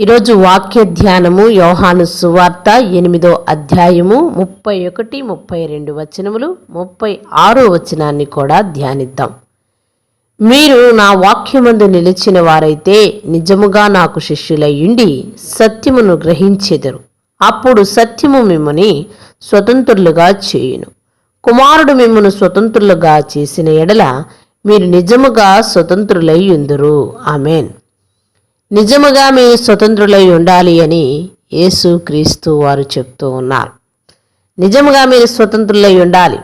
ఈరోజు వాక్య ధ్యానము యోహాను సువార్త 8వ అధ్యాయము 31, 32 వచనములు, 36వ వచనాన్ని కూడా ధ్యానిద్దాం. మీరు నా వాక్యమందు నిలిచిన వారైతే నిజముగా నాకు శిష్యులయ్యుండి సత్యమును గ్రహించెదరు. అప్పుడు సత్యము మిమ్ముని స్వతంత్రులుగా చేయును. కుమారుడు మిమ్మును స్వతంత్రులుగా చేసిన ఎడల మీరు నిజముగా స్వతంత్రులై యుందురు. ఆమేన్. నిజముగా మీరు స్వతంత్రులై ఉండాలి అని యేసు క్రీస్తు వారు చెప్తూ ఉన్నారు. నిజముగా మీరు స్వతంత్రులై ఉండాలి,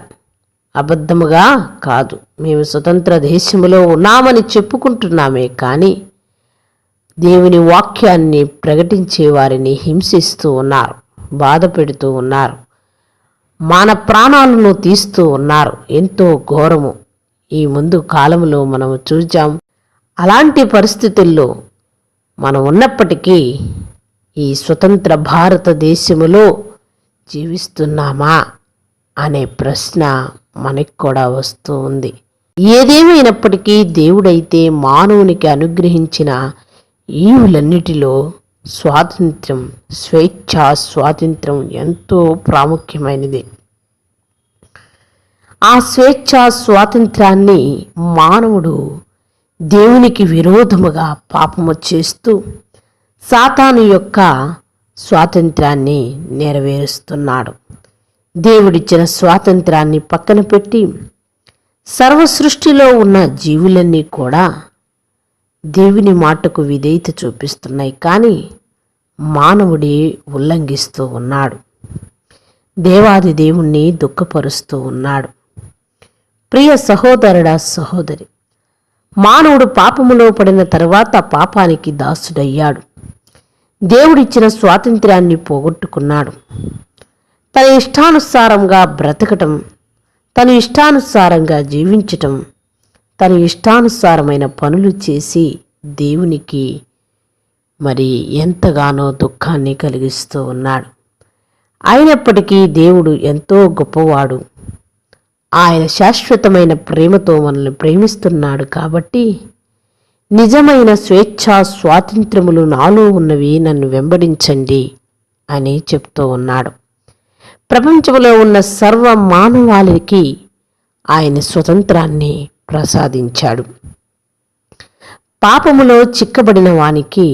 అబద్ధముగా కాదు. మేము స్వతంత్ర దేశములో ఉన్నామని చెప్పుకుంటున్నామే కానీ దేవుని వాక్యాన్ని ప్రకటించే వారిని హింసిస్తూ ఉన్నారు, బాధ పెడుతూ ఉన్నారు, మన ప్రాణాలను తీస్తూ ఉన్నారు. ఎంతో ఘోరము ఈ ముందు కాలంలో మనము చూచాం. అలాంటి పరిస్థితుల్లో మనం ఉన్నప్పటికీ ఈ స్వతంత్ర భారతదేశములో జీవిస్తున్నామా అనే ప్రశ్న మనకు కూడా వస్తూ ఉంది. ఏదేమైనప్పటికీ దేవుడైతే మానవునికి అనుగ్రహించిన ఈవులన్నిటిలో స్వాతంత్ర్యం, స్వేచ్ఛా స్వాతంత్ర్యం ఎంతో ప్రాముఖ్యమైనది. ఆ స్వేచ్ఛా స్వాతంత్ర్యాన్ని మానవుడు దేవునికి విరోధముగా పాపము చేస్తూ సాతాను యొక్క స్వాతంత్రాన్ని నెరవేరుస్తున్నాడు. దేవుడిచ్చిన స్వాతంత్రాన్ని పక్కన పెట్టి సర్వ సృష్టిలో ఉన్న జీవులన్నీ కూడా దేవుని మాటకు విధేయత చూపిస్తున్నాయి, కానీ మానవుడి ఉల్లంఘిస్తూ ఉన్నాడు, దేవాది దేవుణ్ణి దుఃఖపరుస్తూ ఉన్నాడు. ప్రియ సహోదరుడా, సహోదరి, మానవుడు పాపములో పడిన తర్వాత పాపానికి దాసుడయ్యాడు. దేవుడిచ్చిన స్వాతంత్ర్యాన్ని పోగొట్టుకున్నాడు. తన ఇష్టానుసారంగా బ్రతకటం, తన ఇష్టానుసారంగా జీవించటం, తన ఇష్టానుసారమైన పనులు చేసి దేవునికి ఎంతగానో దుఃఖాన్ని కలిగిస్తూ ఉన్నాడు. అయినప్పటికీ దేవుడు ఎంతో గొప్పవాడు. ఆయన శాశ్వతమైన ప్రేమతో మనల్ని ప్రేమిస్తున్నాడు కాబట్టి నిజమైన స్వేచ్ఛా స్వాతంత్ర్యములు నాలో ఉన్నవి, నన్ను వెంబడించండి అని చెప్తూ ఉన్నాడు. ప్రపంచంలో ఉన్న సర్వ మానవాళికి ఆయన స్వతంత్రాన్ని ప్రసాదించాడు. పాపములో చిక్కబడిన వానికి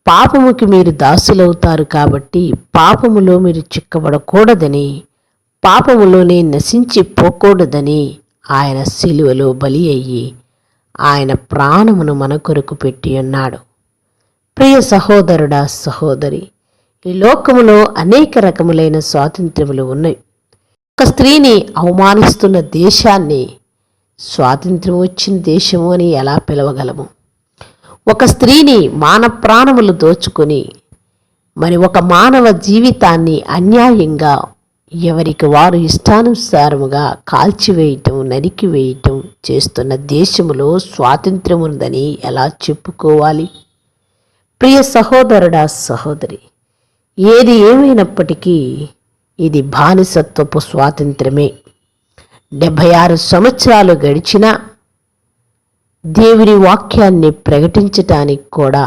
పాపముకి మీరు దాసులవుతారు కాబట్టి పాపములో మీరు చిక్కబడకూడదని, పాపములోనే నశించిపోకూడదని ఆయన సిలువలో బలి అయ్యి ఆయన ప్రాణమును మన కొరకు పెట్టి ఉన్నాడు. ప్రియ సహోదరుడా, సహోదరి, ఈ లోకములో అనేక రకములైన స్వాతంత్ర్యములు ఉన్నాయి. ఒక స్త్రీని అవమానిస్తున్న దేశాన్ని స్వాతంత్ర్యం వచ్చిన దేశము అని ఎలా పిలవగలము? ఒక స్త్రీని ప్రాణములు దోచుకొని ఒక మానవ జీవితాన్ని అన్యాయంగా ఎవరికి వారు ఇష్టానుసారముగా కాల్చివేయటం, నరికివేయటం చేస్తున్న దేశములో స్వాతంత్ర్యం ఉందని ఎలా చెప్పుకోవాలి? ప్రియ సహోదరుడా, సహోదరి, ఏది ఏమైనప్పటికీ ఇది బానిసత్వపు స్వాతంత్రమే. 76 సంవత్సరాలు గడిచినా దేవుని వాక్యాన్ని ప్రకటించటానికి కూడా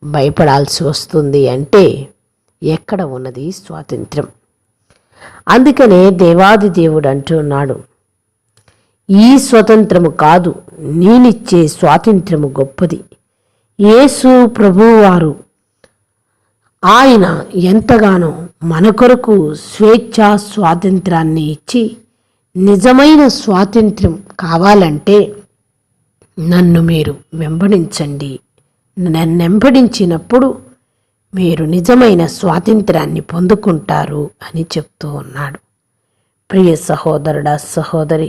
భయపడాల్సి వస్తుంది అంటే ఎక్కడ ఉన్నది స్వాతంత్ర్యం? అందుకనే దేవాది దేవుడు అంటున్నాడు, ఈ స్వతంత్రము కాదు, నేనిచ్చే స్వాతంత్ర్యము గొప్పది. యేసు ప్రభువారు ఆయన ఎంతగానో మన కొరకు స్వేచ్ఛా స్వాతంత్రాన్ని ఇచ్చి, నిజమైన స్వాతంత్ర్యం కావాలంటే నన్ను మీరు వెంబడించండి, నన్ను వెంబడించినప్పుడు మీరు నిజమైన స్వాతంత్రాన్ని పొందుకుంటారు అని చెప్తూ ఉన్నాడు. ప్రియ సహోదరుడా, సహోదరి,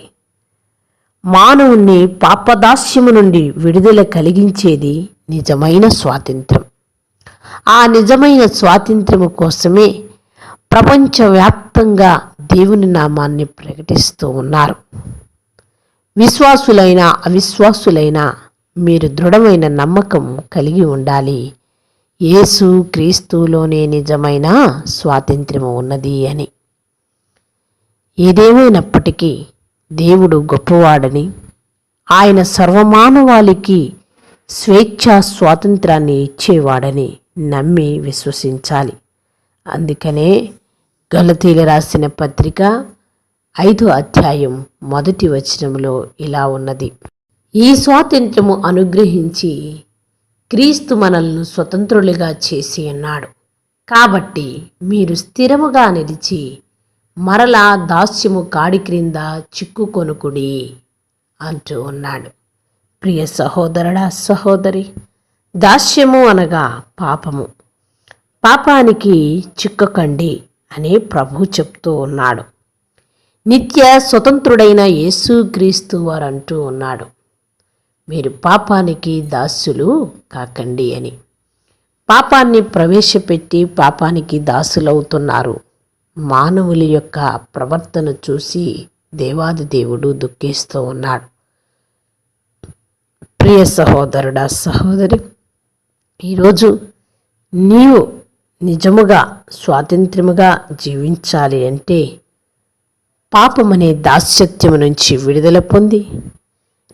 మానవుణ్ణి పాపదాస్యము నుండి విడుదల కలిగించేది నిజమైన స్వాతంత్రం. ఆ నిజమైన స్వాతంత్రము కోసమే ప్రపంచవ్యాప్తంగా దేవుని నామాన్ని ప్రకటిస్తూ ఉన్నారు. విశ్వాసులైనా అవిశ్వాసులైనా మీరు దృఢమైన నమ్మకం కలిగి ఉండాలి, యేసు క్రీస్తులోనే నిజమైన స్వాతంత్ర్యము ఉన్నది అని. ఏదేమైనప్పటికీ దేవుడు గొప్పవాడని, ఆయన సర్వమానవాళికి స్వేచ్ఛా స్వాతంత్రాన్ని ఇచ్చేవాడని నమ్మి విశ్వసించాలి. అందుకనే గలతీయులు రాసిన పత్రిక 5వ అధ్యాయం 1వ వచనంలో ఇలా ఉన్నది: ఈ స్వాతంత్ర్యము అనుగ్రహించి క్రీస్తు మనల్ని స్వతంత్రులుగా చేసి ఉన్నాడు. కాబట్టి మీరు స్థిరముగా నిలిచి మరలా దాస్యము కాడి క్రింద చిక్కుకొనుకుడి అంటూ ఉన్నాడు. ప్రియ సహోదరుడా, సహోదరి, దాస్యము అనగా పాపము. పాపానికి చిక్కకండి అని ప్రభు చెప్తూ ఉన్నాడు. నిత్య స్వతంత్రుడైన యేసుక్రీస్తు వారు అంటూ ఉన్నాడు, మీరు పాపానికి దాసులు కాకండి అని. పాపాన్ని ప్రవేశపెట్టి పాపానికి దాసులవుతున్నారు. మానవుల యొక్క ప్రవర్తన చూసి దేవాది దేవుడు దుఃఖిస్తూ ఉన్నాడు. ప్రియ సహోదరుడా, సహోదరి, ఈరోజు నీవు నిజముగా స్వాతంత్ర్యముగా జీవించాలి అంటే పాపమనే దాస్యత్యము నుంచి విడుదల పొంది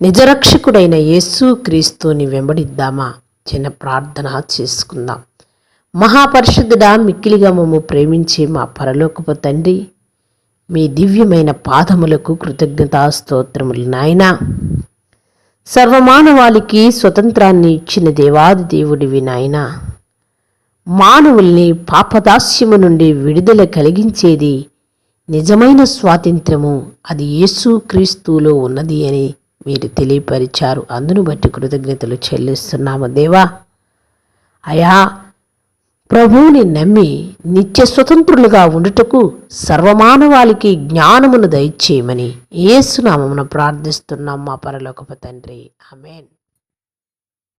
నిజరక్షకుడైన యేసుక్రీస్తుని వెంబడిద్దామా? చిన్న ప్రార్థన చేసుకుందాం. మహాపరిశుద్ధుడా, మిక్కిలిగా మమ్ము ప్రేమించే మా పరలోకపు తండ్రి, మీ దివ్యమైన పాదములకు కృతజ్ఞతా స్తోత్రములు నాయనా. సర్వమానవాళికి స్వతంత్రాన్ని ఇచ్చిన దేవాది దేవుడివి నాయనా. మానవుల్ని పాపదాస్యము నుండి విడుదల కలిగించేది నిజమైన స్వాతంత్ర్యము, అది యేసుక్రీస్తులో ఉన్నది అని మీరు తెలియపరిచారు. అందును బట్టి కృతజ్ఞతలు చెల్లిస్తున్నాము దేవా. అయా, ప్రభువుని నమ్మి నిత్య స్వతంత్రులుగా ఉండుటకు సర్వమానవాళికి జ్ఞానమును దయచేయమని యేసునామమున ప్రార్థిస్తున్నాం మా పరలోకపు తండ్రి. ఆమేన్.